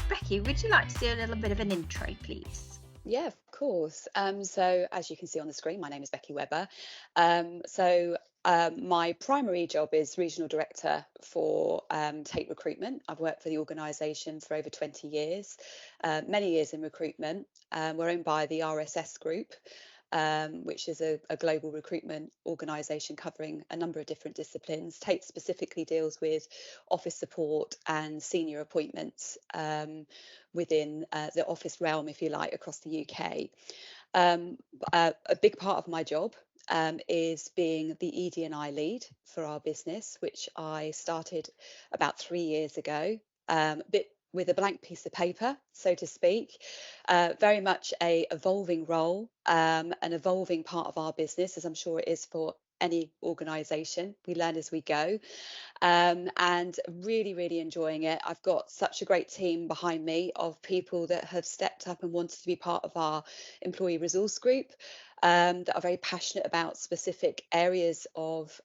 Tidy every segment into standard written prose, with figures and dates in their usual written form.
Becky, would you like to do a little bit of an intro, please? Yeah, of course. So as you can see on the screen, my name is Becky Webber. My primary job is Regional Director for Tate Recruitment. I've worked for the organisation for over 20 years, many years in recruitment. We're owned by the RSS Group, which is a global recruitment organisation covering a number of different disciplines. Tate specifically deals with office support and senior appointments within the office realm, if you like, across the UK. A big part of my job is being the ED&I lead for our business, which I started about 3 years ago. A bit with a blank piece of paper, so to speak. Very much a evolving role, an evolving part of our business, as I'm sure it is for any organisation. We learn as we go, and really, really enjoying it. I've got such a great team behind me of people that have stepped up and wanted to be part of our employee resource group, that are very passionate about specific areas of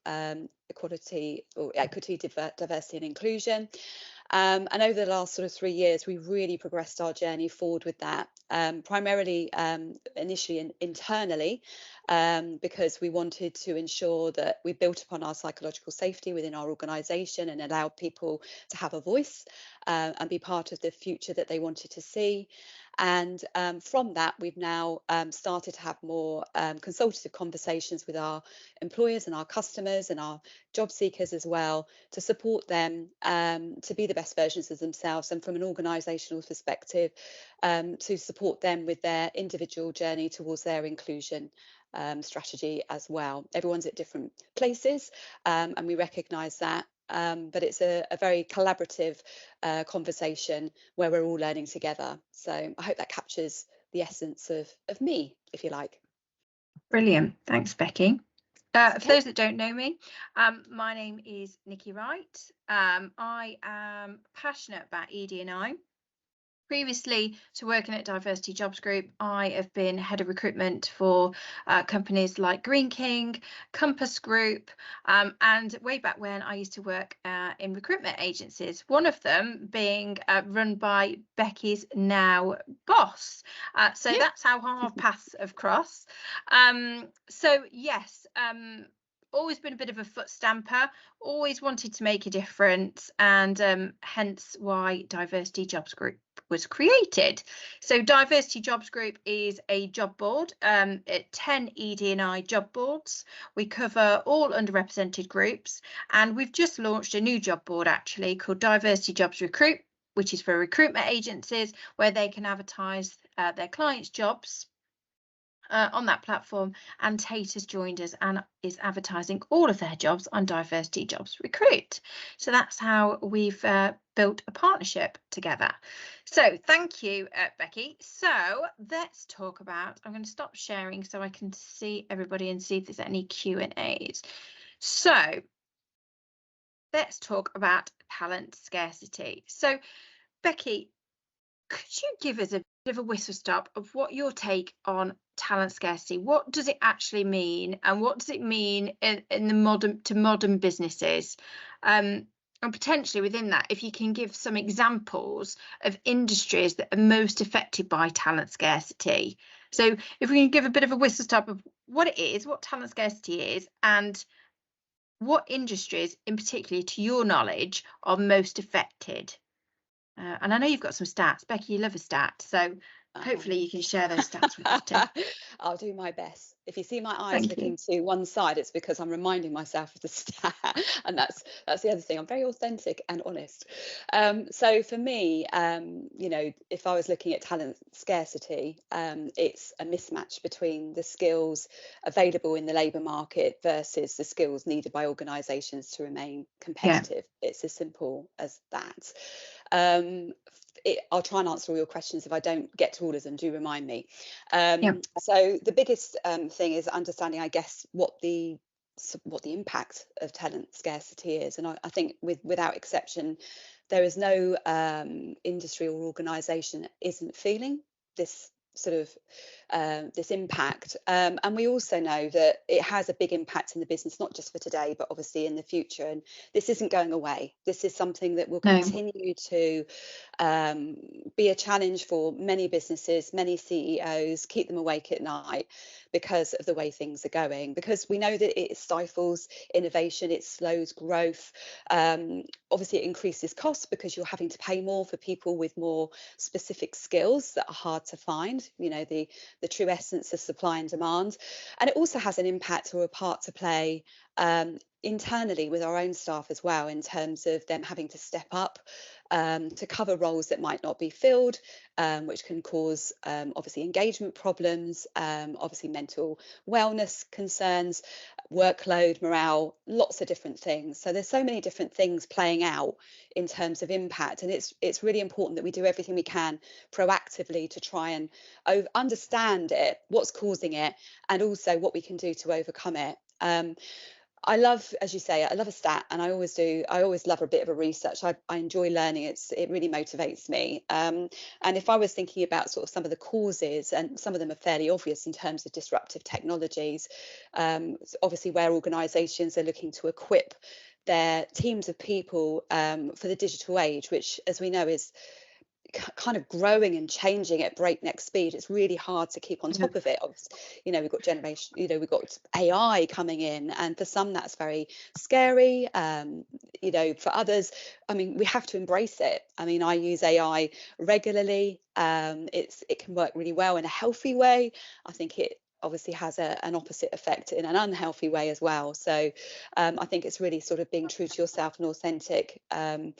equality, diversity and inclusion. And over the last sort of 3 years, we've really progressed our journey forward with that, primarily initially internally, because we wanted to ensure that we built upon our psychological safety within our organisation and allowed people to have a voice and be part of the future that they wanted to see. And from that, we've now started to have more consultative conversations with our employers and our customers and our job seekers as well, to support them to be the best versions of themselves, and from an organisational perspective, to support them with their individual journey towards their inclusion strategy as well. Everyone's at different places, and we recognise that. But it's a very collaborative conversation where we're all learning together. So I hope that captures the essence of me, if you like. Brilliant. Thanks, Becky. For those that don't know me, my name is Nikki Wright. I am passionate about ED&I. Previously to working at Diversity Jobs Group, I have been head of recruitment for companies like Green King, Compass Group, and way back when I used to work in recruitment agencies, one of them being run by Becky's now boss. So that's how our paths have crossed. So yes, always been a bit of a foot stamper, always wanted to make a difference, and hence why Diversity Jobs Group was created. So Diversity Jobs Group is a job board, 10 ED&I job boards. We cover all underrepresented groups, and we've just launched a new job board actually called Diversity Jobs Recruit, which is for recruitment agencies, where they can advertise their clients' jobs on that platform, and Tate has joined us and is advertising all of their jobs on Diversity Jobs Recruit. So that's how we've built a partnership together. So thank you, Becky. So let's talk about, I'm going to stop sharing so I can see everybody and see if there's any Q&As. So let's talk about talent scarcity. So Becky, could you give us a bit of a whistle stop of what your take on talent scarcity? What does it actually mean, and what does it mean in the modern businesses? And potentially within that, if you can give some examples of industries that are most affected by talent scarcity. So if we can give a bit of a whistle stop of what it is, what talent scarcity is, and what industries in particular, to your knowledge, are most affected. And I know you've got some stats. Becky, you love a stat, so hopefully you can share those stats with us too. I'll do my best. If you see my eyes looking to one side, it's because I'm reminding myself of the stat, and that's the other thing. I'm very authentic and honest. So for me, if I was looking at talent scarcity, it's a mismatch between the skills available in the labour market versus the skills needed by organisations to remain competitive. Yeah. It's as simple as that. I'll try and answer all your questions. If I don't get to all of them, do remind me. So the biggest thing is understanding, I guess, what the impact of talent scarcity is. And I think without exception, there is no industry or organisation that isn't feeling this sort of this impact, and we also know that it has a big impact in the business, not just for today but obviously in the future, and this isn't going away. This is something that will continue to be a challenge for many businesses, many CEOs, keep them awake at night because of the way things are going, because we know that it stifles innovation, it slows growth. Obviously it increases costs because you're having to pay more for people with more specific skills that are hard to find, you know, the true essence of supply and demand. And it also has an impact or a part to play internally with our own staff as well, in terms of them having to step up to cover roles that might not be filled, which can cause obviously engagement problems, obviously mental wellness concerns, workload, morale, lots of different things. So there's so many different things playing out in terms of impact, and it's really important that we do everything we can proactively to try and understand it, what's causing it, and also what we can do to overcome it. I love, as you say, I love a stat, and I always do. I always love a bit of a research. I enjoy learning. It really motivates me. And if I was thinking about sort of some of the causes, and some of them are fairly obvious in terms of disruptive technologies, obviously where organisations are looking to equip their teams of people for the digital age, which, as we know, is kind of growing and changing at breakneck speed. It's really hard to keep on top of it. You know, we've got we've got AI coming in, and for some that's very scary. You know, for others, I mean, we have to embrace it. I mean, I use AI regularly. It can work really well in a healthy way. I think it obviously has an opposite effect in an unhealthy way as well. So I think it's really sort of being true to yourself and authentic when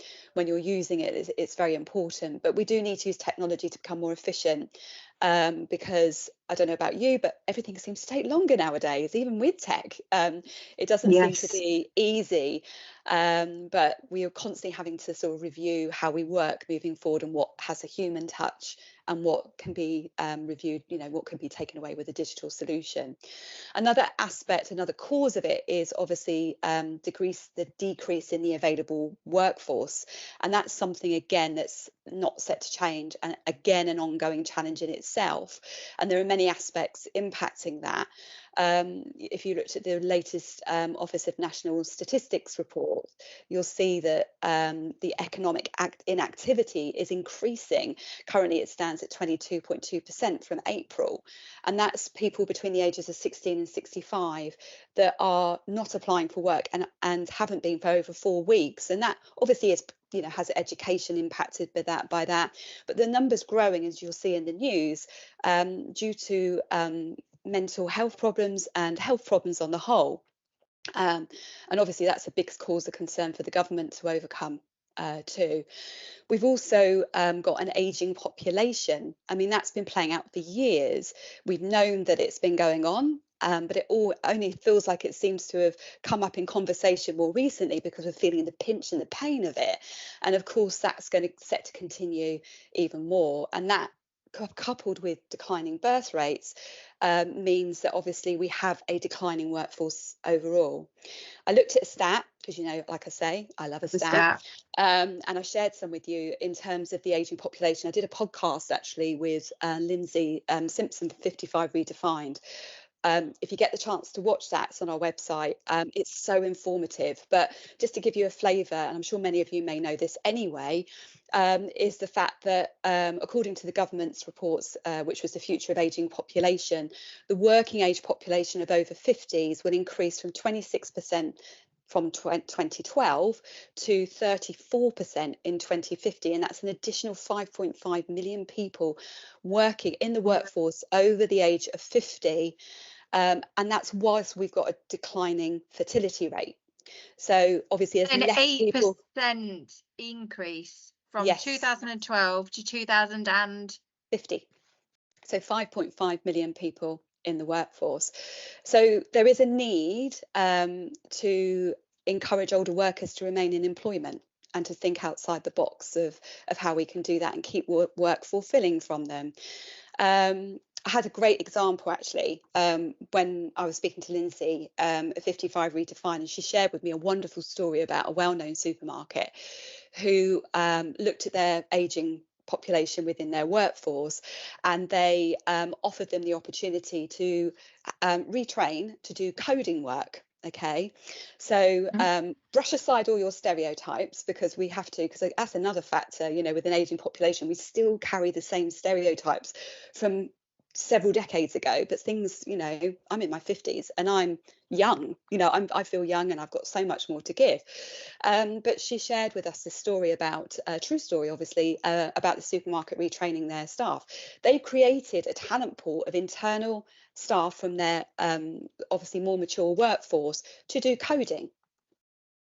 you're using it. It's very important. But we do need to use technology to become more efficient, because I don't know about you, but everything seems to take longer nowadays, even with tech. It doesn't seem to be easy, but we are constantly having to sort of review how we work moving forward, and what has a human touch, and what can be reviewed, you know, what can be taken away with a digital solution. Another aspect, another cause of it is obviously the decrease in the available workforce. And that's something, again, that's not set to change, and again, an ongoing challenge in itself. And there are many aspects impacting that. If you looked at the latest Office of National Statistics report, you'll see that the economic inactivity is increasing. Currently, it stands at 22.2% from April. And that's people between the ages of 16 and 65 that are not applying for work and haven't been for over 4 weeks. And that obviously is, you know, has education impacted by that. But the numbers growing, as you'll see in the news, due to mental health problems and health problems on the whole. And obviously that's a big cause of concern for the government to overcome too. We've also got an ageing population. I mean, that's been playing out for years. We've known that it's been going on, but it all only feels like it seems to have come up in conversation more recently because we're feeling the pinch and the pain of it. And of course, that's going to set to continue even more. And that, coupled with declining birth rates, means that obviously we have a declining workforce overall. I looked at a stat because, you know, like I say, I love a stat. And I shared some with you in terms of the ageing population. I did a podcast actually with Lindsay Simpson, 55 Redefined. If you get the chance to watch that, it's on our website. It's so informative. But just to give you a flavour, and I'm sure many of you may know this anyway, is the fact that according to the government's reports, which was the future of ageing population, the working age population of over 50s will increase from 26% from 2012 to 34% in 2050, and that's an additional 5.5 million people working in the workforce over the age of 50, and that's whilst we've got a declining fertility rate. So obviously there's less 8% increase from 2012 to 2050. So 5.5 million people in the workforce. So there is a need to encourage older workers to remain in employment and to think outside the box of how we can do that and keep work fulfilling from them. I had a great example actually when I was speaking to Lindsay at 55 Redefined, and she shared with me a wonderful story about a well-known supermarket who looked at their ageing population within their workforce, and they offered them the opportunity to retrain to do coding work. Okay, so brush aside all your stereotypes, because we have to, because that's another factor, you know, with an aging population, we still carry the same stereotypes from several decades ago. But things, you know, I'm in my 50s and I'm young, you know, I feel young and I've got so much more to give. But she shared with us this story about a true story, obviously, about the supermarket retraining their staff. They created a talent pool of internal staff from their obviously more mature workforce to do coding,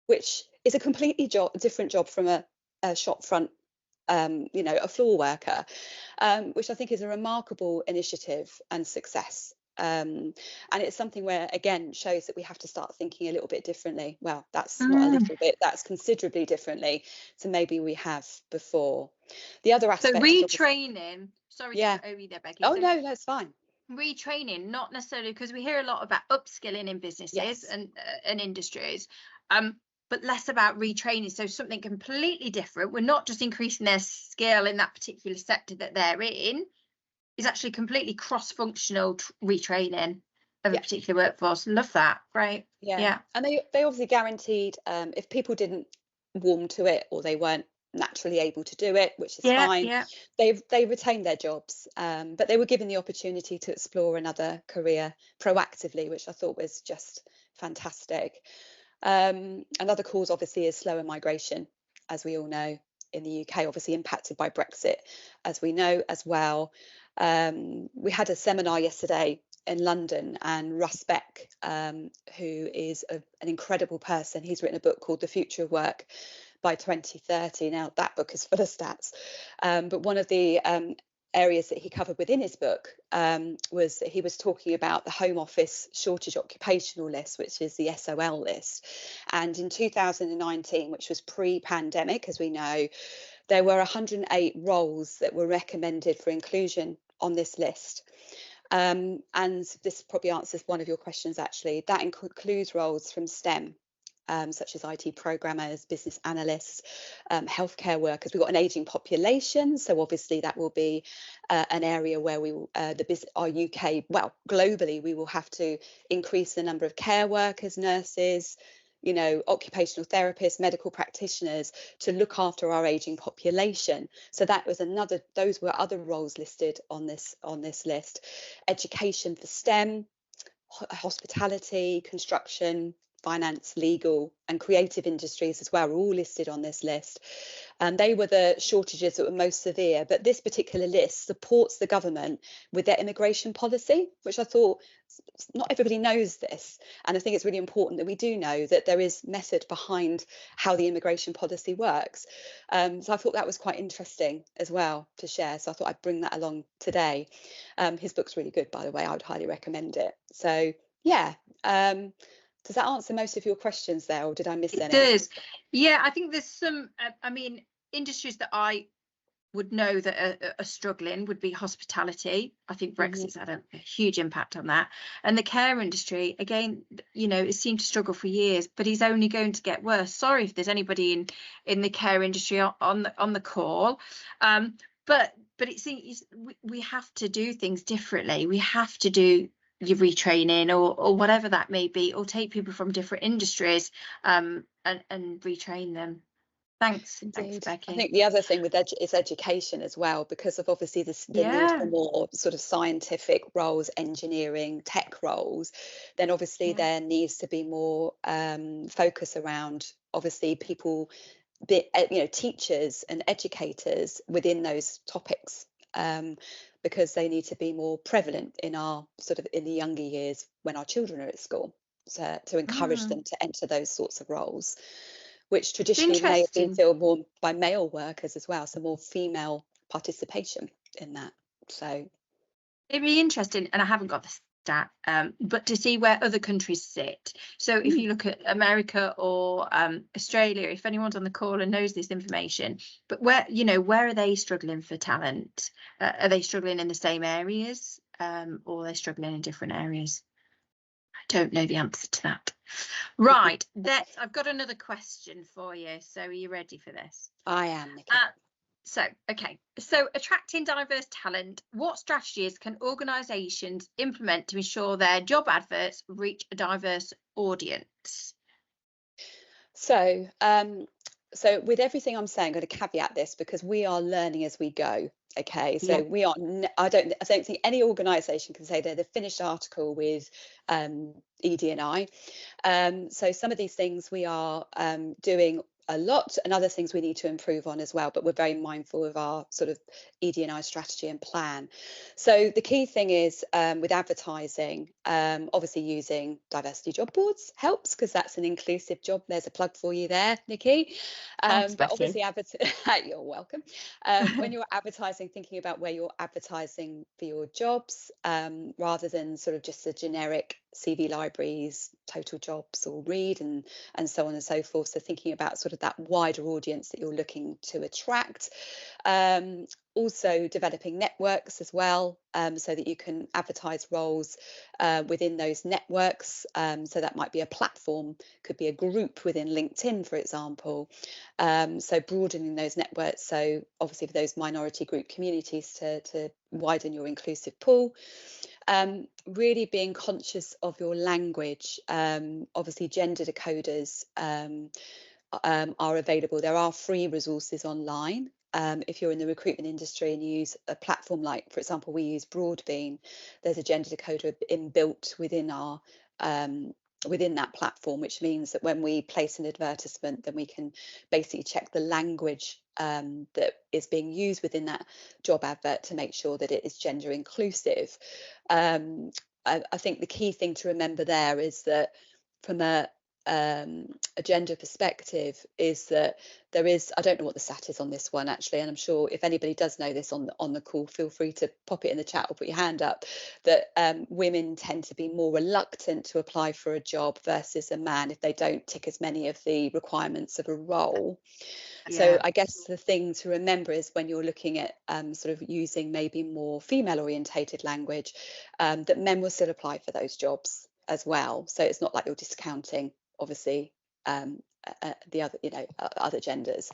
which is a completely different job from a shop front, you know, a floor worker, which I think is a remarkable initiative and success. And it's something where, again, shows that we have to start thinking a little bit differently. Well, that's not a little bit, that's considerably differently to maybe we have before. The other aspect. So retraining, sorry to cut over you there, Becky. Oh, no, that's fine. Retraining, not necessarily, because we hear a lot about upskilling in businesses and industries, but less about retraining. So something completely different. We're not just increasing their skill in that particular sector that they're in. Is actually completely cross-functional retraining of a particular workforce. Love that. Right. Yeah. And they obviously guaranteed, if people didn't warm to it or they weren't naturally able to do it, which is fine, they retained their jobs, but they were given the opportunity to explore another career proactively, which I thought was just fantastic. Another cause obviously is slower migration, as we all know, in the UK, obviously impacted by Brexit, as we know as well. We had a seminar yesterday in London, and Russ Beck, who is an incredible person, he's written a book called The Future of Work by 2030. Now, that book is full of stats, but one of the areas that he covered within his book was that he was talking about the Home Office Shortage Occupational List, which is the SOL list. And in 2019, which was pre-pandemic, as we know, there were 108 roles that were recommended for inclusion on this list. And this probably answers one of your questions, actually. That includes roles from STEM, such as IT programmers, business analysts, healthcare workers. We've got an ageing population, so obviously that will be an area where we will, our UK, well, globally, we will have to increase the number of care workers, nurses, you know, occupational therapists, medical practitioners to look after our ageing population. So that was those were other roles listed on this list. Education for STEM, hospitality, construction, finance, legal, and creative industries as well, are all listed on this list. And they were the shortages that were most severe. But this particular list supports the government with their immigration policy, which I thought, not everybody knows this. And I think it's really important that we do know that there is method behind how the immigration policy works. So I thought that was quite interesting as well to share. So I thought I'd bring that along today. His book's really good, by the way. I would highly recommend it. So, yeah. Does that answer most of your questions there, or did I miss any? It does. Yeah, I think there's some, I mean, industries that I would know that are struggling would be hospitality. I think Brexit's had a huge impact on that. And the care industry, again, you know, it seemed to struggle for years, but it's only going to get worse. Sorry if there's anybody in the care industry on the call. But it's we have to do things differently. We have to do your retraining or whatever that may be, or take people from different industries and retrain them. Thanks, Becky. I think the other thing with is education as well, because of obviously the need for more sort of scientific roles, engineering, tech roles. Then obviously there needs to be more focus around obviously people, you know, teachers and educators within those topics. Because they need to be more prevalent in the younger years when our children are at school, so to encourage them to enter those sorts of roles, which traditionally may have been filled more by male workers as well, so more female participation in that. So it'd be interesting, and I haven't got the stat, but to see where other countries sit. So if you look at America or Australia, if anyone's on the call and knows this information, but where are they struggling for talent? Are they struggling in the same areas, or are they struggling in different areas? I don't know the answer to that. Right, I've got another question for you. So are you ready for this? I am, Nikki. So attracting diverse talent, what strategies can organisations implement to ensure their job adverts reach a diverse audience? So, so with everything I'm saying, I'm going to caveat this because we are learning as we go. Okay, Yeah. so we are. I don't think any organisation can say they're the finished article with ED&I. So some of these things we are doing a lot, and other things we need to improve on as well. But we're very mindful of our sort of ED&I strategy and plan. So the key thing is with advertising, obviously using diversity job boards helps because that's an inclusive job. There's a plug for you there, Nikki. Thanks, But Becky. obviously, you're welcome. When you're advertising, thinking about where you're advertising for your jobs, rather than sort of just the generic CV libraries, total jobs, or read and so on and so forth. So thinking about sort of that wider audience that you're looking to attract. Also developing networks as well, so that you can advertise roles within those networks. So that might be a platform, could be a group within LinkedIn, for example. So broadening those networks. So obviously for those minority group communities to widen your inclusive pool. Really being conscious of your language. Obviously gender decoders are available. There are free resources online. If you're in the recruitment industry and you use a platform like, for example, we use Broadbean, there's a gender decoder inbuilt within our within that platform, which means that when we place an advertisement, then we can basically check the language that is being used within that job advert to make sure that it is gender inclusive. I think the key thing to remember there is that from a gender perspective is that there is, I don't know what the stat is on this one actually, and I'm sure if anybody does know this on the call, feel free to pop it in the chat or put your hand up, that women tend to be more reluctant to apply for a job versus a man if they don't tick as many of the requirements of a role. So I guess the thing to remember is when you're looking at sort of using maybe more female orientated language, that men will still apply for those jobs as well. So it's not like you're discounting obviously the other, other genders.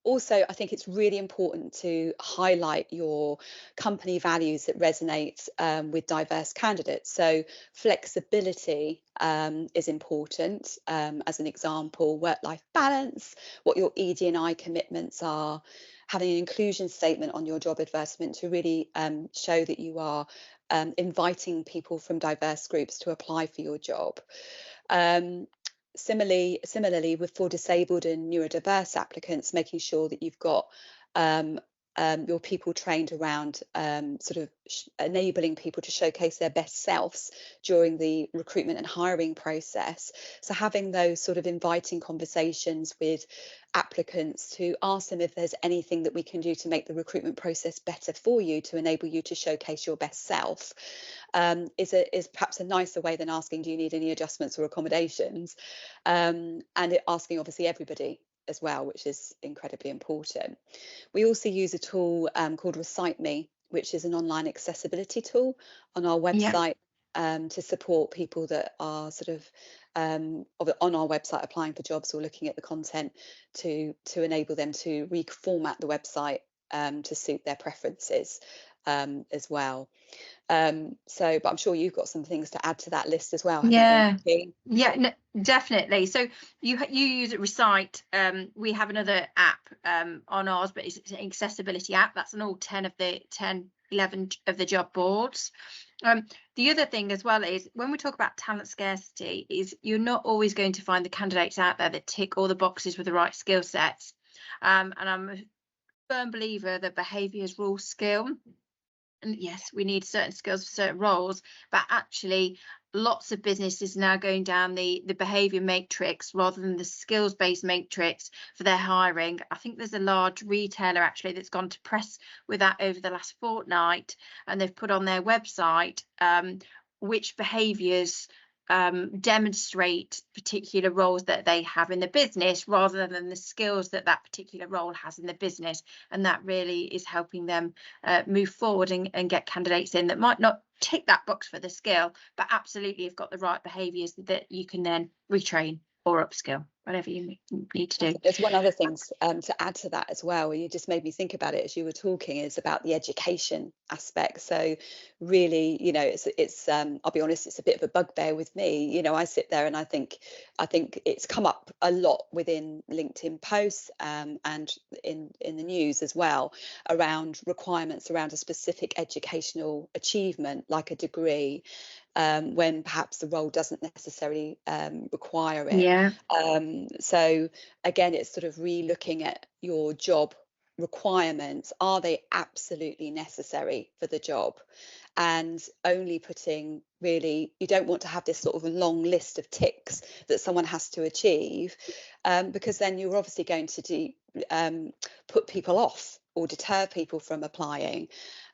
Also, I think it's really important to highlight your company values that resonate with diverse candidates. So flexibility is important. As an example, work-life balance, what your ED&I commitments are, having an inclusion statement on your job advertisement to really show that you are inviting people from diverse groups to apply for your job. Similarly, for disabled and neurodiverse applicants, making sure that you've got your people trained around sort of enabling people to showcase their best selves during the recruitment and hiring process. So having those sort of inviting conversations with applicants to ask them if there's anything that we can do to make the recruitment process better for you, to enable you to showcase your best self, is perhaps a nicer way than asking, do you need any adjustments or accommodations? And asking obviously everybody as well, which is incredibly important. We also use a tool called Recite Me, which is an online accessibility tool on our website to support people that are sort of on our website applying for jobs or looking at the content to enable them to reformat the website to suit their preferences as well. But I'm sure you've got some things to add to that list as well, haven't you, Nikki? No, definitely. So you use Recite. We have another app on ours, but it's an accessibility app. That's on all 10, 11 of the job boards. The other thing as well is when we talk about talent scarcity, is you're not always going to find the candidates out there that tick all the boxes with the right skill sets. And I'm a firm believer that behaviours rule skill. And yes, we need certain skills for certain roles, but actually lots of businesses now going down the behavior matrix rather than the skills-based matrix for their hiring. I think there's a large retailer actually that's gone to press with that over the last fortnight, and they've put on their website which behaviors demonstrate particular roles that they have in the business rather than the skills that that particular role has in the business, and that really is helping them move forward and get candidates in that might not tick that box for the skill but absolutely have got the right behaviors that you can then retrain or upskill, whatever you need to do. There's one other thing to add to that as well, and you just made me think about it as you were talking, is about the education aspect. So really, it's I'll be honest, it's a bit of a bugbear with me. I sit there and I think it's come up a lot within LinkedIn posts, and in the news as well, around requirements around a specific educational achievement, like a degree, when perhaps the role doesn't necessarily require it. Yeah. So again, it's sort of re-looking at your job requirements. Are they absolutely necessary for the job? And only putting, really, you don't want to have this sort of a long list of ticks that someone has to achieve, because then you're obviously going to put people off or deter people from applying.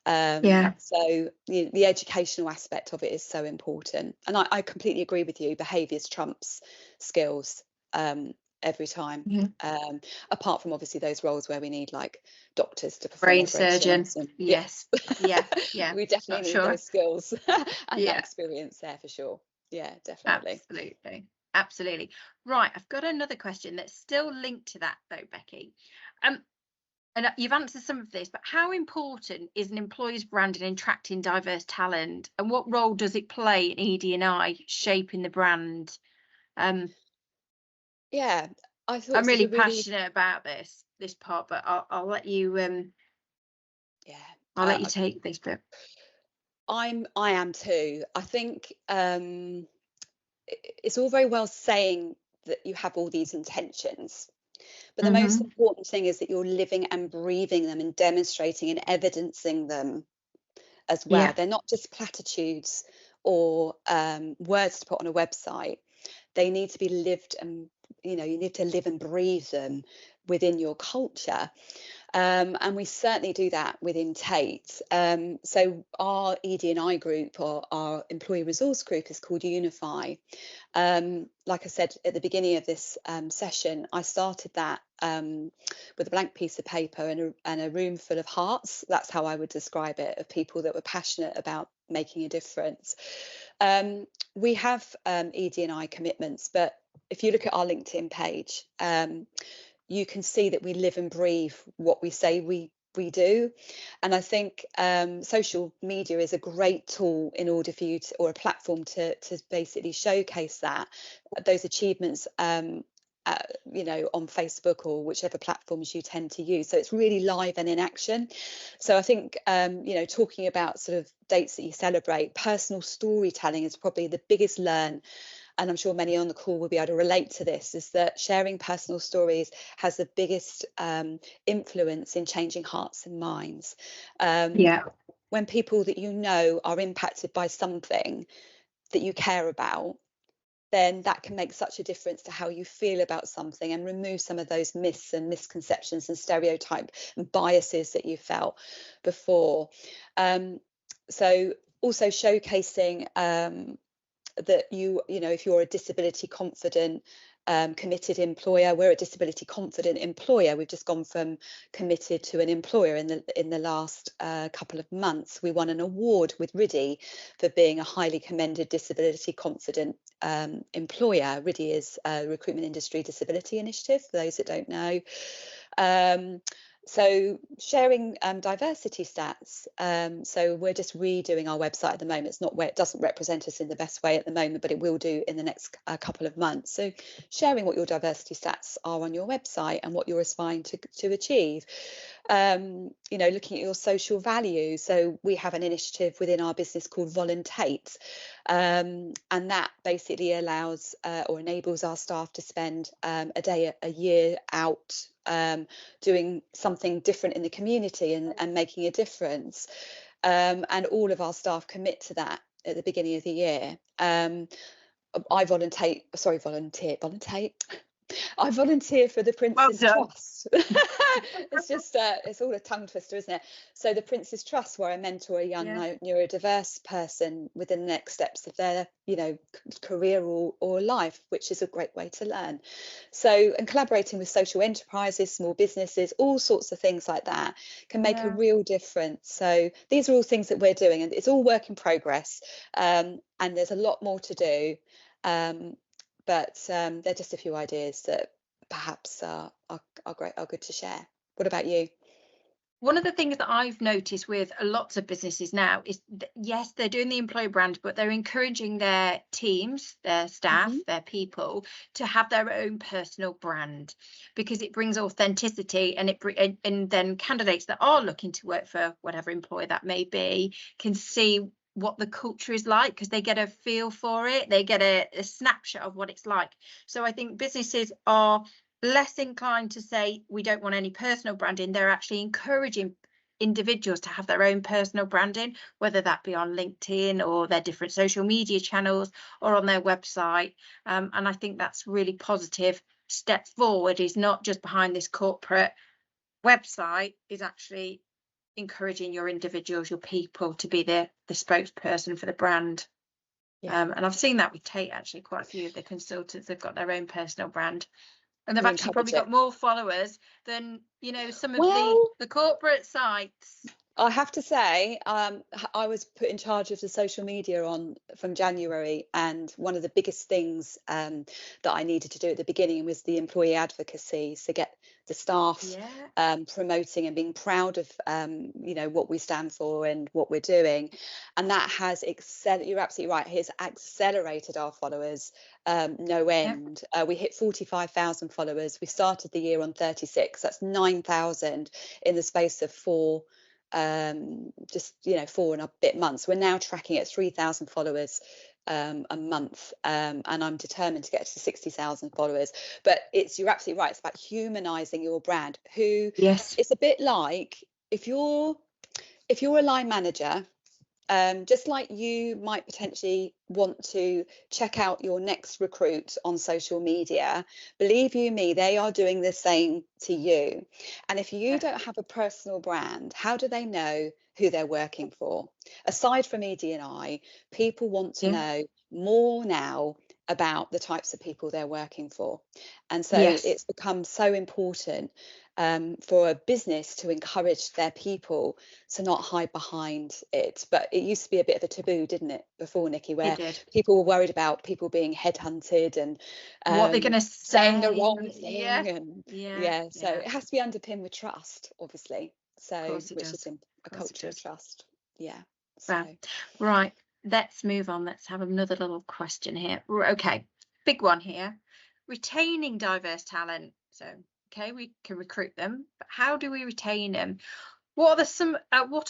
So the educational aspect of it is so important, and I completely agree with you. Behaviours trumps skills every time. Apart from obviously those roles where we need like doctors to perform brain surgeon. Yes. Yeah. We definitely need those skills and that experience there for sure. Yeah, definitely. Absolutely. Right, I've got another question that's still linked to that though, Becky. And you've answered some of this, but how important is an employer's brand in attracting diverse talent, and what role does it play in ED&I shaping the brand? Yeah, I thought I'm really passionate about this part, but I'll let you I'll let you take this bit. I am too. I think it's all very well saying that you have all these intentions, but the most important thing is that you're living and breathing them and demonstrating and evidencing them as well. They're not just platitudes or words to put on a website. They need to be lived, and you need to live and breathe them within your culture. And we certainly do that within Tate. So our ED&I group, or our employee resource group, is called Unify. Like I said at the beginning of this session, I started that with a blank piece of paper and a room full of hearts. That's how I would describe it, of people that were passionate about making a difference. We have ED&I commitments, but if you look at our LinkedIn page, you can see that we live and breathe what we say we do. And I think social media is a great tool in order for you to, or a platform to basically showcase those achievements, on Facebook or whichever platforms you tend to use. So it's really live and in action. So I think, talking about sort of dates that you celebrate, personal storytelling is probably the biggest learn. And I'm sure many on the call will be able to relate to this, is that sharing personal stories has the biggest influence in changing hearts and minds. When people that are impacted by something that you care about, then that can make such a difference to how you feel about something and remove some of those myths and misconceptions and stereotype and biases that you felt before. So also showcasing that if you're a disability confident, committed employer, we're a disability confident employer. We've just gone from committed to an employer in the last couple of months. We won an award with RIDI for being a highly commended disability confident employer. RIDI is a recruitment industry disability initiative, for those that don't know. So sharing diversity stats. So we're just redoing our website at the moment. It's not where it doesn't represent us in the best way at the moment, but it will do in the next couple of months. So sharing what your diversity stats are on your website and what you're aspiring to achieve. Looking at your social value. So we have an initiative within our business called Voluntate, and that basically allows or enables our staff to spend a day a year out doing something different in the community and making a difference. And all of our staff commit to that at the beginning of the year. I volunteer for the Prince's Trust. It's all a tongue twister, isn't it? So the Prince's Trust, where I mentor a young neurodiverse person within the next steps of their, career or life, which is a great way to learn. So, and collaborating with social enterprises, small businesses, all sorts of things like that can make a real difference. So these are all things that we're doing, and it's all work in progress. And there's a lot more to do. but they're just a few ideas that perhaps are good to share. What about you? One of the things that I've noticed with lots of businesses now is yes, they're doing the employer brand, but they're encouraging their teams, their staff, their people to have their own personal brand, because it brings authenticity, and and then candidates that are looking to work for whatever employer that may be can see what the culture is like, because they get a feel for it, they get a snapshot of what it's like. So I think businesses are less inclined to say we don't want any personal branding. They're actually encouraging individuals to have their own personal branding, whether that be on LinkedIn or their different social media channels or on their website. And I think that's really positive step forward, is not just behind this corporate website, is actually encouraging your individuals, your people, to be the spokesperson for the brand. And I've seen that with Tate, actually. Quite a few of the consultants have got their own personal brand. And they've actually probably got more followers than, some of the corporate sites. I have to say, I was put in charge of the social media from January, and one of the biggest things that I needed to do at the beginning was the employee advocacy, so get the staff promoting and being proud of what we stand for and what we're doing, and that has you're absolutely right, has accelerated our followers no end. We hit 45,000 followers. We started the year on 36. That's 9,000 in the space of 4 and a bit months. We're now tracking at 3,000 followers a month, and I'm determined to get to 60,000 followers. But you're absolutely right, it's about humanizing your brand. It's a bit like if you're a line manager, just like you might potentially want to check out your next recruit on social media, believe you me, they are doing the same to you. And if you don't have a personal brand, how do they know who they're working for? Aside from ED&I, people want to know more now about the types of people they're working for. And so it's become so important for a business to encourage their people to not hide behind it. But it used to be a bit of a taboo, didn't it, before, Nikki, where people were worried about people being headhunted and what they're going to saying the wrong thing. So it has to be underpinned with trust, obviously. So which is a culture of trust. Right, let's move on. Let's have another little question here. Okay, big one here. Retaining diverse talent. So we can recruit them, but how do we retain them? What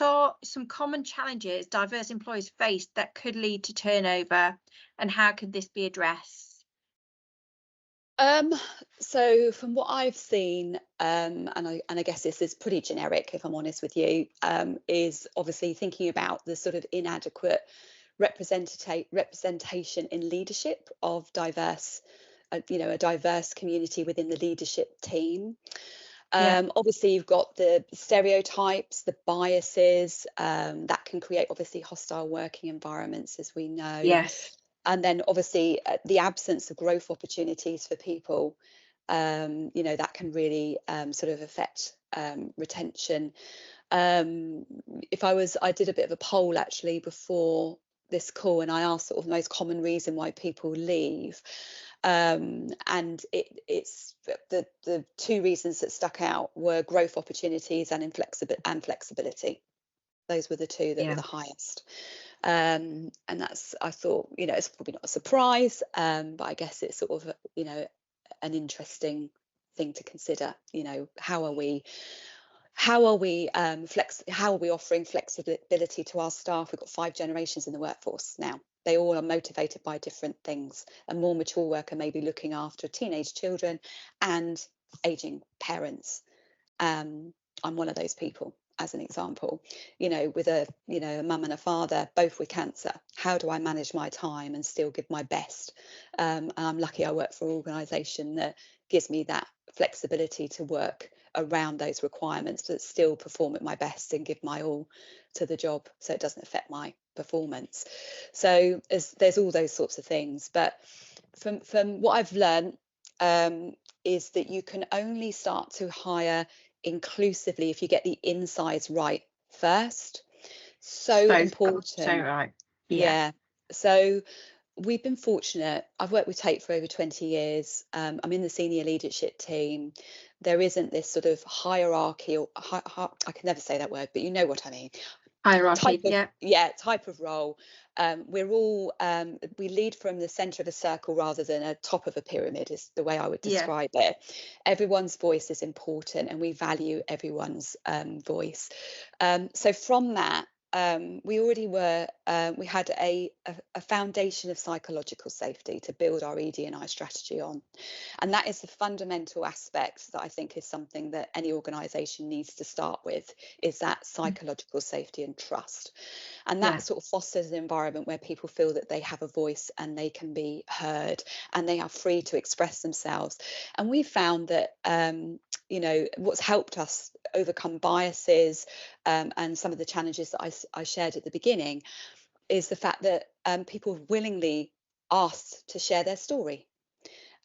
are some common challenges diverse employees face that could lead to turnover, and how could this be addressed? So from what I've seen, and I guess this is pretty generic, if I'm honest with you, is obviously thinking about the sort of inadequate representation in leadership of diverse, a diverse community within the leadership team. Obviously, you've got the stereotypes, the biases that can create obviously hostile working environments, as we know. And then obviously the absence of growth opportunities for people, that can really sort of affect retention. I did a bit of a poll actually before this call, and I asked sort of the most common reason why people leave. And it's the two reasons that stuck out were growth opportunities and flexibility. Those were the two that were the highest. And that's, I thought, it's probably not a surprise, but I guess it's sort of, an interesting thing to consider. How are we offering flexibility to our staff? We've got 5 generations in the workforce now. They all are motivated by different things. A more mature worker may be looking after teenage children and aging parents. I'm one of those people, as an example, with a mum and a father, both with cancer. How do I manage my time and still give my best? And I'm lucky I work for an organisation that gives me that flexibility to work around those requirements, but still perform at my best and give my all to the job, so it doesn't affect my performance. So there's all those sorts of things. But from what I've learned, is that you can only start to hire inclusively if you get the insides right first. So important. So right. So we've been fortunate. I've worked with Tate for over 20 years. I'm in the senior leadership team. There isn't this sort of hierarchy, or I can never say that word, but you know what I mean. Hierarchy, Type of role. We're all we lead from the center of a circle rather than a top of a pyramid, is the way I would describe it. Everyone's voice is important, and we value everyone's voice. So from that, we already were we had a foundation of psychological safety to build our ED&I strategy on, and that is the fundamental aspect that I think is something that any organization needs to start with, is that psychological safety and trust. And that sort of fosters an environment where people feel that they have a voice and they can be heard and they are free to express themselves. And we found that you know, what's helped us overcome biases and some of the challenges that I shared at the beginning is the fact that people willingly asked to share their story.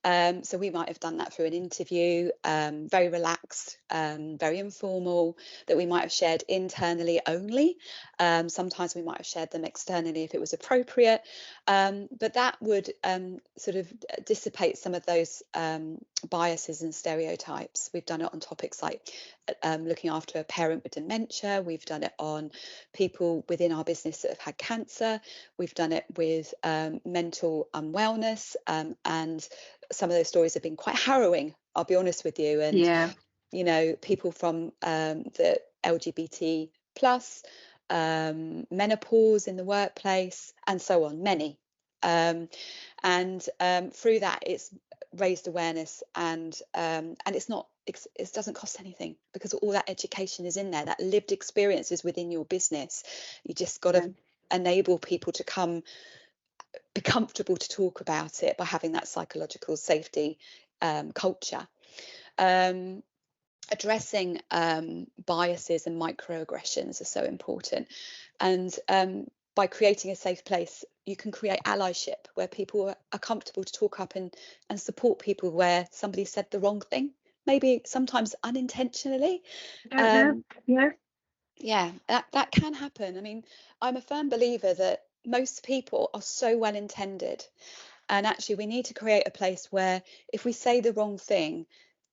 So we might have done that through an interview, very relaxed, very informal, that we might have shared internally only. Sometimes we might have shared them externally if it was appropriate, but that would sort of dissipate some of those biases and stereotypes. We've done it on topics like looking after a parent with dementia. We've done it on people within our business that have had cancer. We've done it with mental unwellness, and some of those stories have been quite harrowing, I'll be honest with you. And you know, people from the LGBT plus, menopause in the workplace, and so on, many. And through that, it's raised awareness, and it's not, it doesn't cost anything, because all that education is in there, that lived experience is within your business. You just got to enable people to be comfortable to talk about it by having that psychological safety culture. Addressing biases and microaggressions are so important, and by creating a safe place, you can create allyship where people are comfortable to talk up and support people where somebody said the wrong thing, maybe sometimes unintentionally. That can happen. I mean, I'm a firm believer that most people are so well intended, and actually we need to create a place where if we say the wrong thing,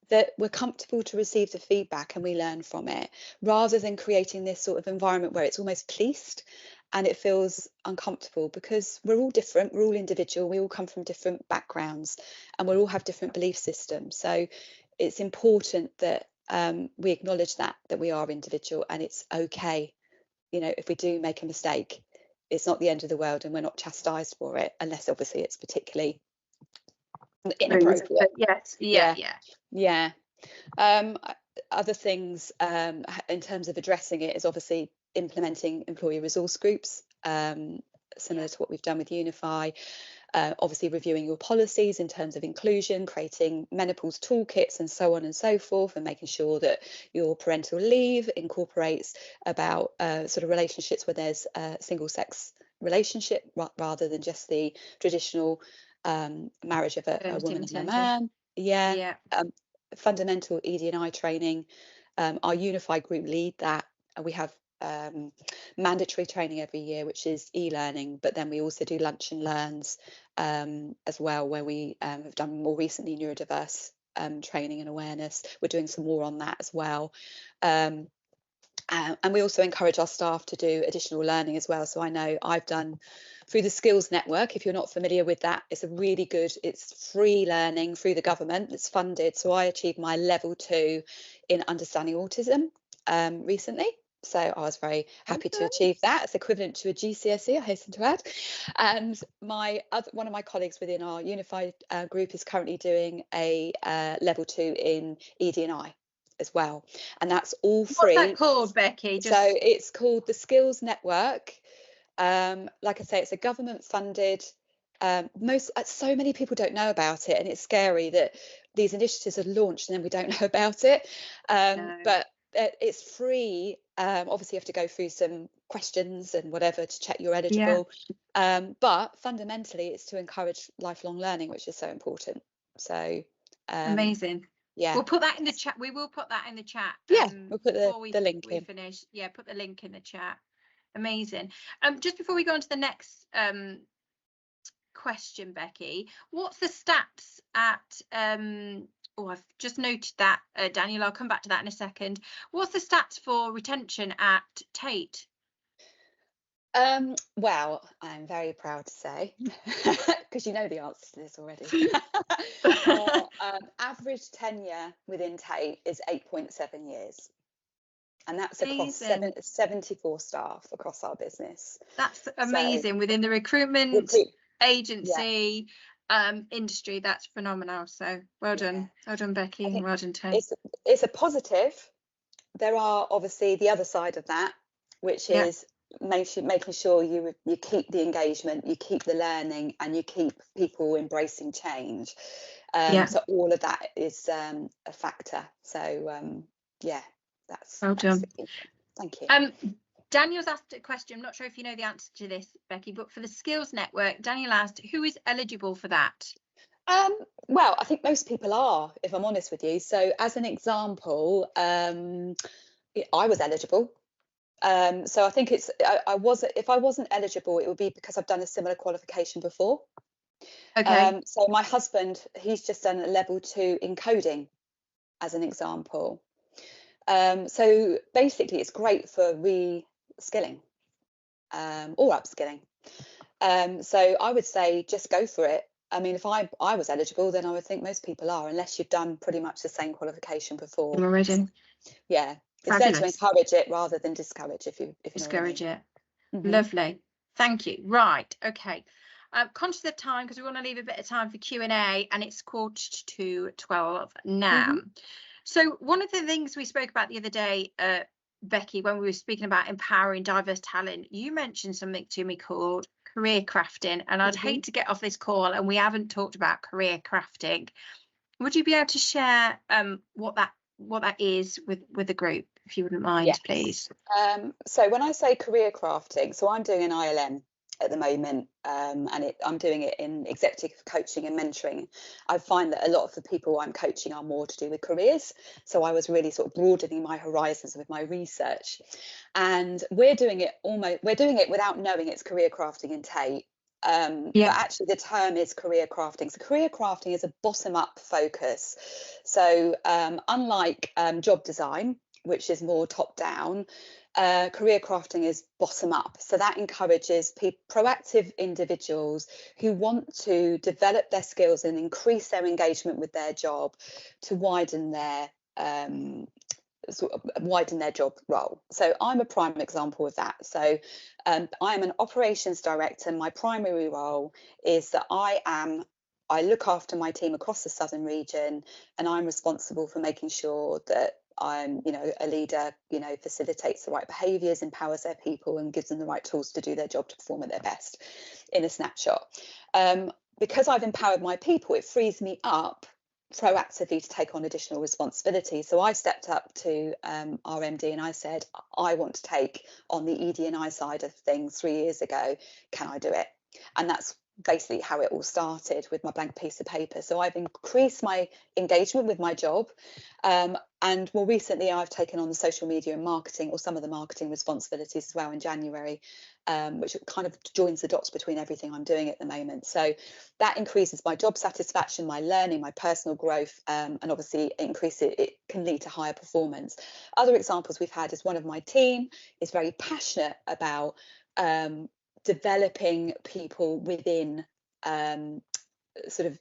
that we're comfortable to receive the feedback and we learn from it, rather than creating this sort of environment where it's almost policed and it feels uncomfortable, because we're all different, we're all individual, we all come from different backgrounds, and we all have different belief systems. So it's important that we acknowledge that we are individual, and it's okay, you know, if we do make a mistake, it's not the end of the world, and we're not chastised for it, unless obviously it's particularly inappropriate. Other things in terms of addressing it is obviously implementing employee resource groups, similar to what we've done with Unify. Obviously reviewing your policies in terms of inclusion, creating menopause toolkits and so on and so forth, and making sure that your parental leave incorporates about sort of relationships where there's a single sex relationship rather than just the traditional marriage of a woman and a man. Fundamental ED&I training. Our Unify group lead that. We have mandatory training every year, which is e-learning, but then we also do lunch and learns as well, where we have done more recently neurodiverse training and awareness. We're doing some more on that as well. And we also encourage our staff to do additional learning as well. So I know I've done through the Skills Network. If you're not familiar with that, it's a really good, it's free learning through the government. It's funded. So I achieved my level 2 in understanding autism recently. So I was very happy to achieve that. It's equivalent to a GCSE, I hasten to add. And one of my colleagues within our Unified group is currently doing a level 2 in ED&I as well, and that's all free. What's that called, Becky? So it's called the Skills Network. Like I say, it's a government funded. So many people don't know about it, and it's scary that these initiatives are launched and then we don't know about it. But it's free. Obviously you have to go through some questions and whatever to check you're eligible, but fundamentally it's to encourage lifelong learning, which is so important. So amazing. We'll put that in the chat. We will put that in the chat. We'll put the link in. Finish. Put the link in the chat. Amazing. Just before we go on to the next question, Becky. What's the stats at I've just noted that, Daniel, I'll come back to that in a second. What's the stats for retention at Tate? Well, I'm very proud to say, because you know the answer to this already. Our average tenure within Tate is 8.7 years. And that's across Amazing. 74 staff across our business. That's amazing. Within the recruitment agency industry, that's phenomenal. So well done. Well done, Becky, and well done, Tate. It's a positive. There are obviously the other side of that, which is making sure you keep the engagement, you keep the learning, and you keep people embracing change. So all of that is a factor. So that's well done. Thank you. Daniel's asked a question. I'm not sure if you know the answer to this, Becky, but for the skills network, Daniel asked, who is eligible for that? Well, I think most people are, if I'm honest with you. So as an example, I was eligible. So I think if I wasn't eligible, it would be because I've done a similar qualification before. Okay. So my husband, he's just done a level 2 in coding, as an example. So basically, it's great for re-skilling or upskilling. So I would say just go for it. I mean, if I was eligible, then I would think most people are, unless you've done pretty much the same qualification before. Already. Yeah. It's there to encourage it rather than discourage, if you discourage know what I mean. Lovely. Thank you. Right. Okay. Conscious of time, because we want to leave a bit of time for Q&A, and it's 11:45 now. So one of the things we spoke about the other day, Becky, when we were speaking about empowering diverse talent, you mentioned something to me called career crafting, and I'd hate to get off this call and we haven't talked about career crafting. Would you be able to share what that is with the group, if you wouldn't mind, please? So when I say career crafting, so I'm doing an ILM at the moment, and I'm doing it in executive coaching and mentoring. I find that a lot of the people I'm coaching are more to do with careers, so I was really sort of broadening my horizons with my research, and we're doing it without knowing it's career crafting in Tate. But actually the term is career crafting. So career crafting is a bottom-up focus. So unlike job design, which is more top-down, career crafting is bottom-up. So that encourages proactive individuals who want to develop their skills and increase their engagement with their job to widen their job role. So I'm a prime example of that. So I'm an operations director. My primary role is that I look after my team across the southern region, and I'm responsible for making sure that I'm, a leader, facilitates the right behaviours, empowers their people, and gives them the right tools to do their job to perform at their best in a snapshot. Because I've empowered my people, it frees me up proactively to take on additional responsibility. So I stepped up to our MD and I said, I want to take on the ED&I side of things 3 years ago. Can I do it? And that's basically how it all started, with my blank piece of paper. So I've increased my engagement with my job, and more recently I've taken on the social media and marketing, or some of the marketing responsibilities as well, in January, which kind of joins the dots between everything I'm doing at the moment. So that increases my job satisfaction, my learning, my personal growth, and obviously it can lead to higher performance. Other examples we've had is one of my team is very passionate about developing people within sort of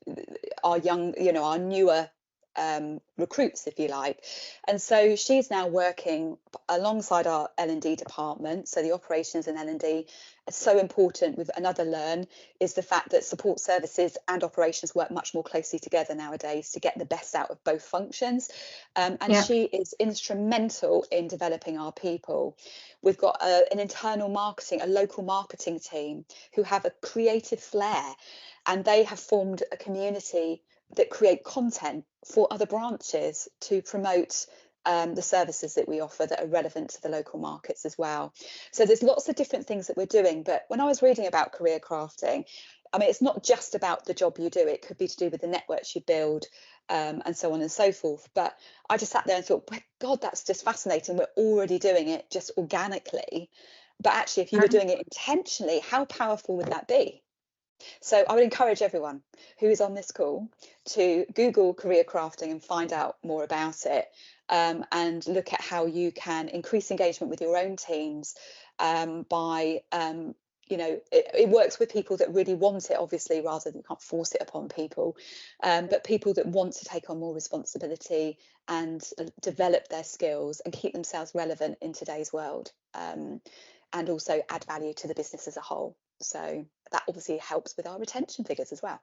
our our newer recruits, if you like. And so she's now working alongside our L&D department. So the operations and L&D is so important. With another learn is the fact that support services and operations work much more closely together nowadays to get the best out of both functions. And she is instrumental in developing our people. We've got an internal marketing, a local marketing team who have a creative flair, and they have formed a community that create content for other branches to promote the services that we offer that are relevant to the local markets as well. So there's lots of different things that we're doing. But when I was reading about career crafting, I mean, it's not just about the job you do. It could be to do with the networks you build, and so on and so forth. But I just sat there and thought, God, that's just fascinating. We're already doing it just organically. But actually, if you were doing it intentionally, how powerful would that be? So I would encourage everyone who is on this call to Google career crafting and find out more about it, and look at how you can increase engagement with your own teams by it works with people that really want it, obviously, rather than you can't force it upon people, but people that want to take on more responsibility and develop their skills and keep themselves relevant in today's world, and also add value to the business as a whole. So that obviously helps with our retention figures as well.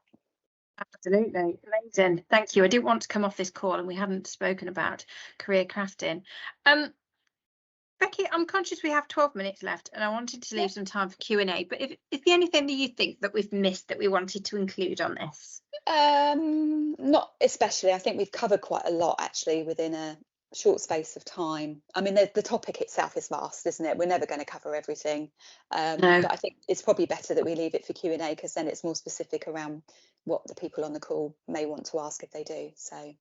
Absolutely. Amazing. Thank you. I didn't want to come off this call and we hadn't spoken about career crafting. Becky, I'm conscious we have 12 minutes left and I wanted to leave some time for Q&A, but is there anything that you think that we've missed that we wanted to include on this? Not especially. I think we've covered quite a lot actually within a short space of time. I mean, the topic itself is vast, isn't it? We're never going to cover everything. No. But I think it's probably better that we leave it for Q&A, because then it's more specific around what the people on the call may want to ask if they do. So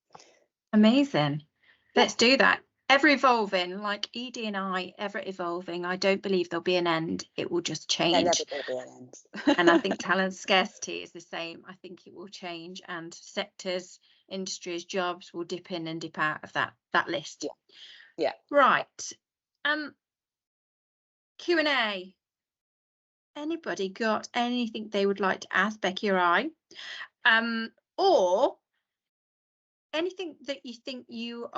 amazing. Let's do that. Ever evolving, like ED&I, ever evolving. I don't believe there'll be an end. It will just change. there never will be an end. And I think talent scarcity is the same. I think it will change, and sectors, industries, jobs will dip in and dip out of that list. Yeah. Right. Q&A. Anybody got anything they would like to ask Becky or I? Or anything that you think you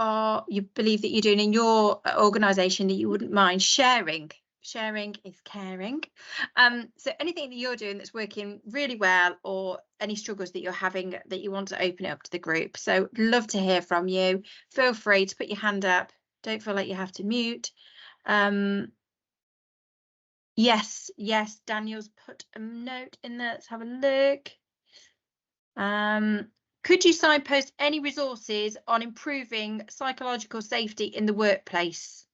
believe that you're doing in your organisation that you wouldn't mind sharing? Sharing is caring. So anything that you're doing that's working really well, or any struggles that you're having that you want to open it up to the group. So love to hear from you. Feel free to put your hand up. Don't feel like you have to mute. Yes, Daniel's put a note in there. Let's have a look. Could you signpost any resources on improving psychological safety in the workplace?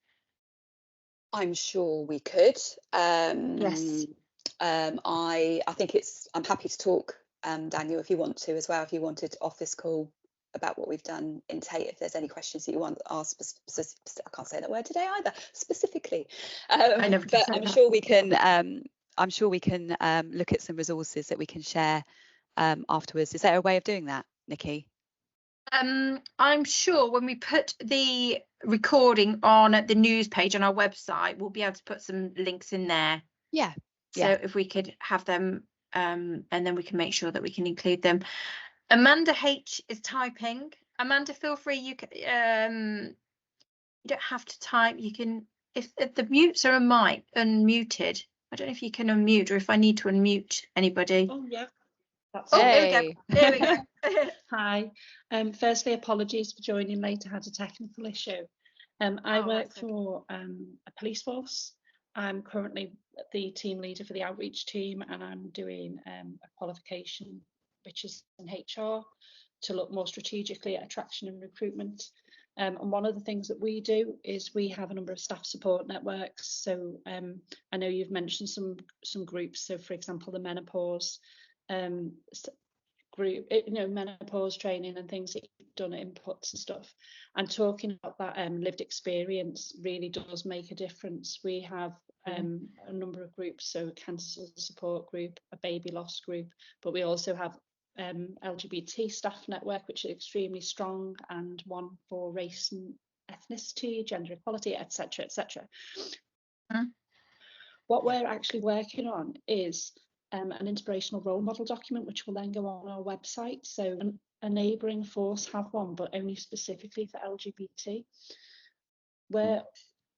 I'm sure we could. Yes. I think I'm happy to talk, Daniel, if you want to as well, if you wanted off this call about what we've done in Tate, if there's any questions that you want to ask, I can't say that word today either, specifically. I never can say I'm that. sure we can look at some resources that we can share afterwards. Is there a way of doing that, Nikki? I'm sure when we put the recording on the news page on our website, we'll be able to put some links in there. Yeah. So if we could have them, and then we can make sure that we can include them. Amanda H is typing. Amanda, feel free. You don't have to type. You can, if the mutes are unmuted. I don't know if you can unmute or if I need to unmute anybody. Oh yeah. That's There we go. Hi. Firstly, apologies for joining late. I had a technical issue. I work for a police force. I'm currently the team leader for the outreach team, and I'm doing a qualification which is in HR to look more strategically at attraction and recruitment. And one of the things that we do is we have a number of staff support networks. So I know you've mentioned some groups. So for example, the menopause group, menopause training and things that you've done, inputs and stuff, and talking about that lived experience really does make a difference. We have a number of groups, so cancer support group, a baby loss group, but we also have LGBT staff network, which is extremely strong, and one for race and ethnicity, gender equality, etc. What we're actually working on is an inspirational role model document, which will then go on our website. So a neighbouring force have one, but only specifically for LGBT. We're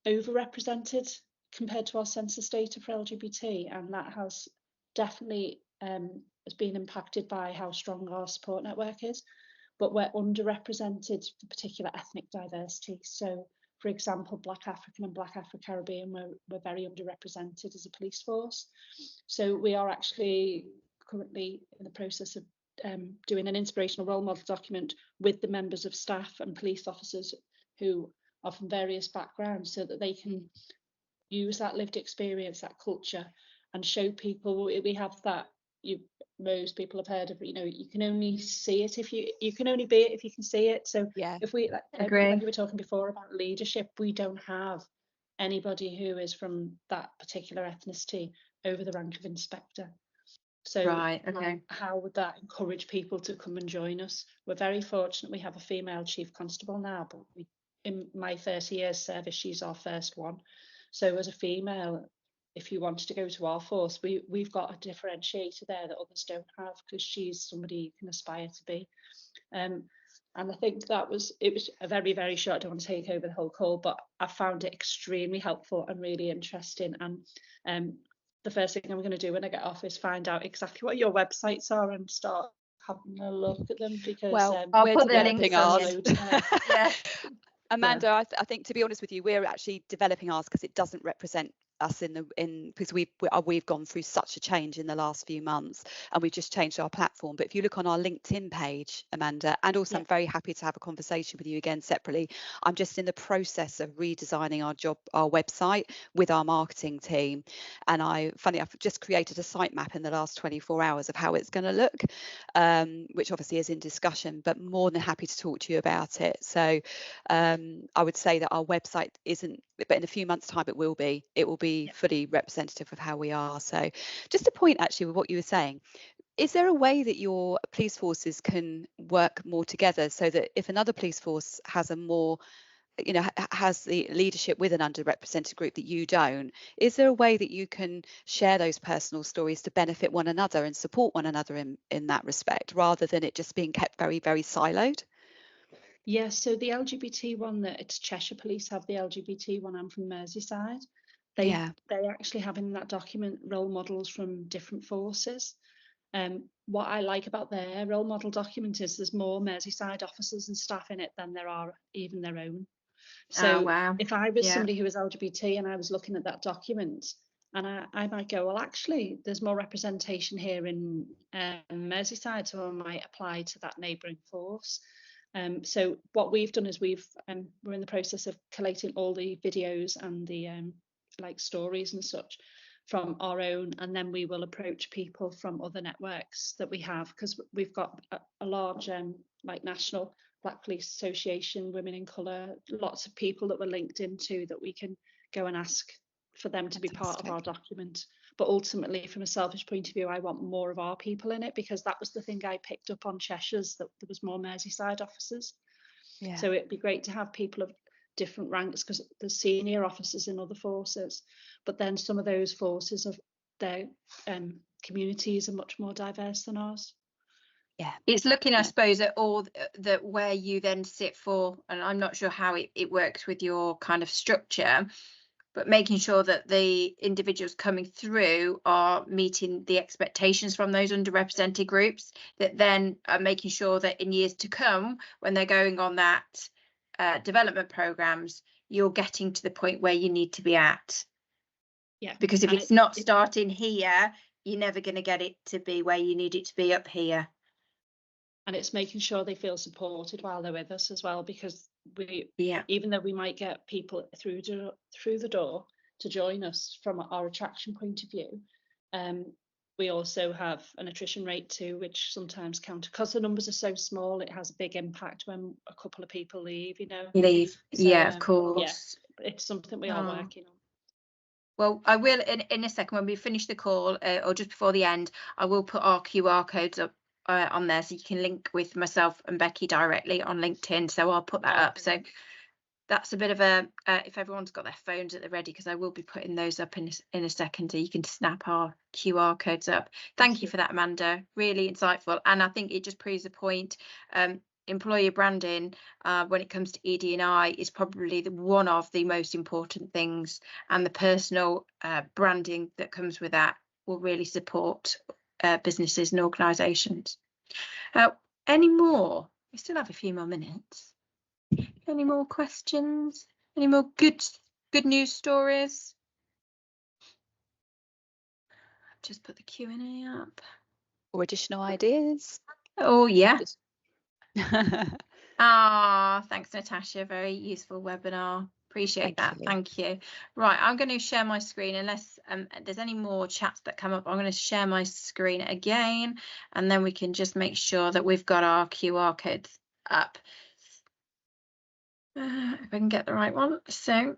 overrepresented compared to our census data for LGBT, and that has definitely has been impacted by how strong our support network is, but we're underrepresented for particular ethnic diversity. So for example, Black African and Black Afro-Caribbean, we're very underrepresented as a police force. So we are actually currently in the process of doing an inspirational role model document with the members of staff and police officers who are from various backgrounds, so that they can use that lived experience, that culture, and show people. We have that, most people have heard of, you can only see it if you can only be it if you can see it. So if we, like you were talking before about leadership, we don't have anybody who is from that particular ethnicity over the rank of inspector. So Right, okay. how would that encourage people to come and join us? We're very fortunate we have a female chief constable now, but in my 30 years service, she's our first one. So as a female, if you wanted to go to our force, we've got a differentiator there that others don't have, because she's somebody you can aspire to be. And I think it was a very, very short, I don't want to take over the whole call, but I found it extremely helpful and really interesting. And the first thing I'm going to do when I get off is find out exactly what your websites are and start having a look at them, because Well, I'll we're put the developing links on ours. Yeah. Amanda, I think, to be honest with you, we're actually developing ours because it doesn't represent us because we've gone through such a change in the last few months, and we've just changed our platform. But if you look on our LinkedIn page, Amanda, and also I'm very happy to have a conversation with you again separately. I'm just in the process of redesigning our website with our marketing team, and I've just created a sitemap in the last 24 hours of how it's going to look, which obviously is in discussion, but more than happy to talk to you about it. So I would say that our website isn't, but in a few months' time it will be fully representative of how we are. So just a point actually with what you were saying, is there a way that your police forces can work more together, so that if another police force has has the leadership with an underrepresented group that you don't, is there a way that you can share those personal stories to benefit one another and support one another in that respect, rather than it just being kept very, very siloed? Yes, so the LGBT one, that it's Cheshire Police have the LGBT one. I'm from Merseyside. They actually have in that document role models from different forces. What I like about their role model document is there's more Merseyside officers and staff in it than there are even their own. So wow. if I was somebody who was LGBT and I was looking at that document, and I might go, well, actually, there's more representation here in Merseyside, so I might apply to that neighbouring force. So what we've done is we're in the process of collating all the videos and the like stories and such from our own, and then we will approach people from other networks that we have, because we've got a large like national Black Police Association, Women in Colour, lots of people that we're linked into that we can go and ask for them to be part of our document. But ultimately, from a selfish point of view, I want more of our people in it, because that was the thing I picked up on Cheshire's, that there was more Merseyside officers. Yeah. So it'd be great to have people of different ranks, because there's senior officers in other forces, but then some of those forces of their communities are much more diverse than ours. Yeah, it's looking, I suppose, at all that where you then sit for, and I'm not sure how it works with your kind of structure, but making sure that the individuals coming through are meeting the expectations from those underrepresented groups, that then are making sure that in years to come, when they're going on that development programs, you're getting to the point where you need to be at. Yeah, because if it's not starting here, you're never going to get it to be where you need it to be up here. And it's making sure they feel supported while they're with us as well, because even though we might get people through the door to join us from our attraction point of view, we also have an attrition rate too, which sometimes because the numbers are so small, it has a big impact when a couple of people leave, So, of course. Yeah, it's something we are working on. Well, I will in a second, when we finish the call, or just before the end, I will put our QR codes up on there, so you can link with myself and Becky directly on LinkedIn. So I'll put that up. So that's a bit of a if everyone's got their phones at the ready, because I will be putting those up in a second, so you can snap our QR codes up. Thank you for that, Amanda. Really insightful, and I think it just proves the point. Employer branding, when it comes to ED&I, is probably one of the most important things, and the personal branding that comes with that will really support businesses and organisations. Any more? We still have a few more minutes. Any more questions? Any more good news stories? I've just put the Q&A up. Or additional ideas? Oh yeah. Thanks, Natasha. Very useful webinar. Appreciate that. Thank you. Right, I'm going to share my screen, unless there's any more chats that come up. I'm going to share my screen again, and then we can just make sure that we've got our QR codes up. If I can get the right one. So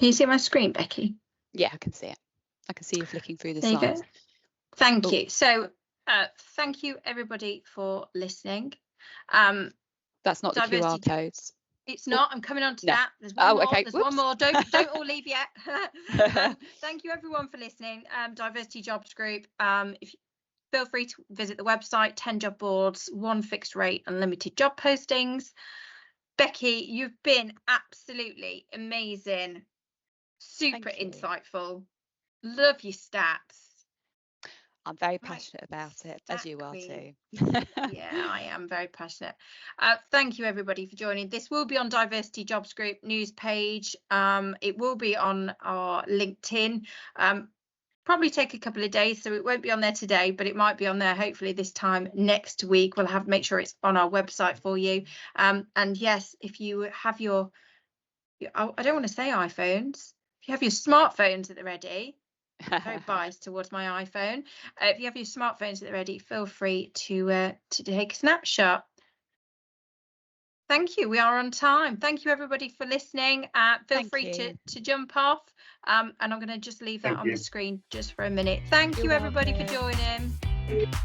Can you see my screen, Becky? Yeah, I can see it. I can see you flicking through the There you slides. go. Thank Cool. you. So thank you everybody for listening. That's not the QR Diversity- codes. It's not. I'm coming on to No. that. There's one more. Okay. There's Whoops. one more. Don't all leave yet. Thank you everyone for listening. Diversity Jobs Group. If you, feel free to visit the website. 10 job boards, 1 fixed rate, unlimited job postings. Becky, you've been absolutely amazing. Super insightful. Love your stats. I'm very passionate about it, as you are Queen. too. Yeah, I am very passionate. Thank you everybody for joining. This will be on Diversity Jobs Group news page. It will be on our LinkedIn. Probably take a couple of days, so it won't be on there today, but it might be on there hopefully this time next week. We'll have make sure it's on our website for you. And yes, if you have your, I don't want to say iPhones, if you have your smartphones at the ready, I'm very biased towards my iPhone. If you have your smartphones at the ready, feel free to take a snapshot. Thank you. We are on time. Thank you everybody for listening. Feel free to jump off. And I'm going to just leave that on the screen just for a minute. Thank you everybody for joining.